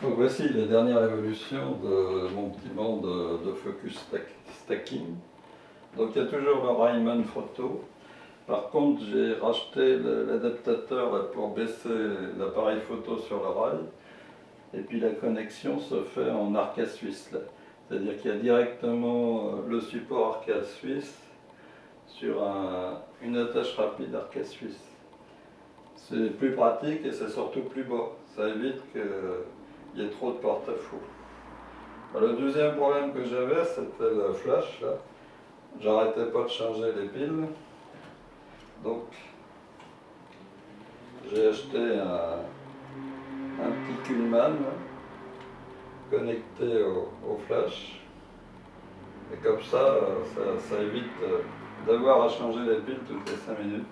Donc voici les dernières évolutions de mon petit banc de focus stacking. Donc il y a toujours le rail Manfrotto. Par contre, j'ai racheté l'adaptateur pour baisser l'appareil photo sur le rail. Et puis la connexion se fait en arcade suisse. C'est-à-dire qu'il y a directement le support arcade suisse sur une attache rapide arcade suisse. C'est plus pratique et c'est surtout plus bas. Ça évite qu'il y ait trop de porte-à-faux. Le deuxième problème que j'avais, c'était le flash. Là. J'arrêtais pas de changer les piles. Donc, j'ai acheté un petit Kuhlmann connecté au flash. Et comme ça évite d'avoir à changer les piles toutes les 5 minutes.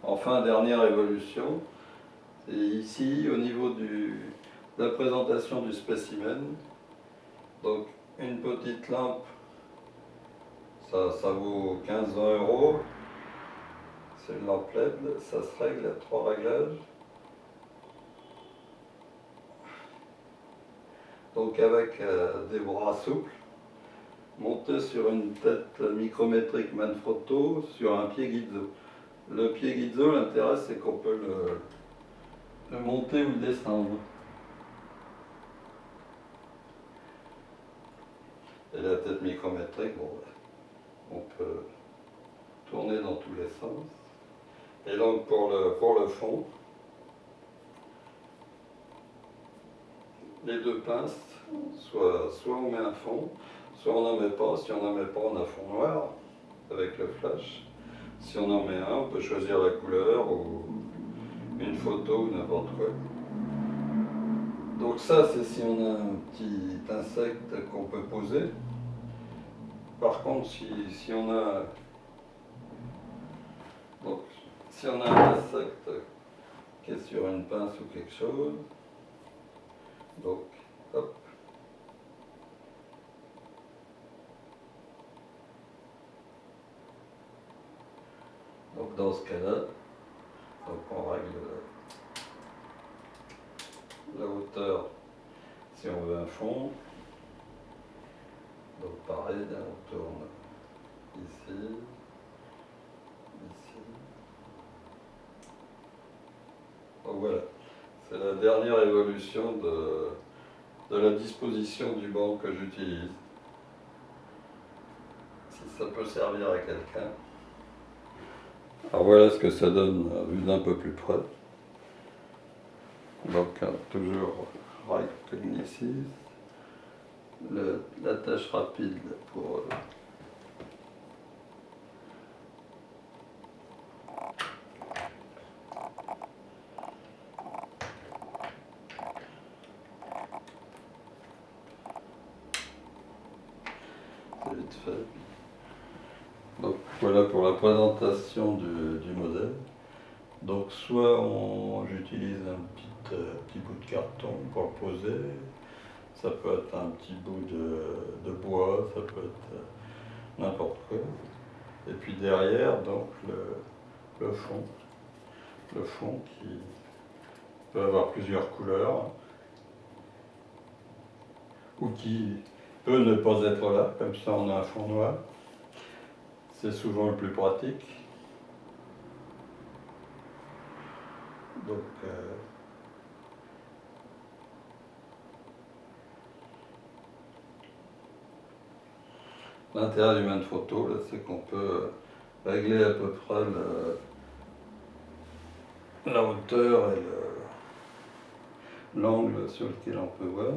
Enfin, dernière évolution, c'est ici au niveau de la présentation du spécimen. Donc une petite lampe, ça vaut 15-20 €. C'est une lampe LED, ça se règle à 3 réglages. Donc avec des bras souples, monté sur une tête micrométrique Manfrotto sur un pied Gizzo. Le pied Gizzo, l'intérêt c'est qu'on peut le monter ou le descendre. Et la tête micrométrique, bon, on peut tourner dans tous les sens. Et donc pour le fond, les deux pinces, soit on met un fond, soit on n'en met pas. Si on n'en met pas, on a un fond noir avec le flash. Si on en met un, on peut choisir la couleur ou une photo ou n'importe quoi. Donc ça, c'est si on a un petit insecte qu'on peut poser. Par contre, si on a un insecte qui est sur une pince ou quelque chose, donc hop. Donc dans ce cas-là, on règle la hauteur si on veut un fond. Donc pareil, on tourne ici, ici. Donc voilà, c'est la dernière évolution de la disposition du banc que j'utilise. Si ça peut servir à quelqu'un. Alors voilà ce que ça donne vu d'un peu plus près. Donc toujours right cognitive, la tâche rapide pour c'est vite fait. Donc voilà pour la présentation du modèle. Donc soit j'utilise un petit bout de carton pour le poser, ça peut être un petit bout de bois, ça peut être n'importe quoi. Et puis derrière, donc le fond qui peut avoir plusieurs couleurs, ou qui peut ne pas être là, comme ça on a un fond noir. C'est souvent le plus pratique. Donc, l'intérêt du Manfrotto, c'est qu'on peut régler à peu près la hauteur et l'angle sur lequel on peut voir.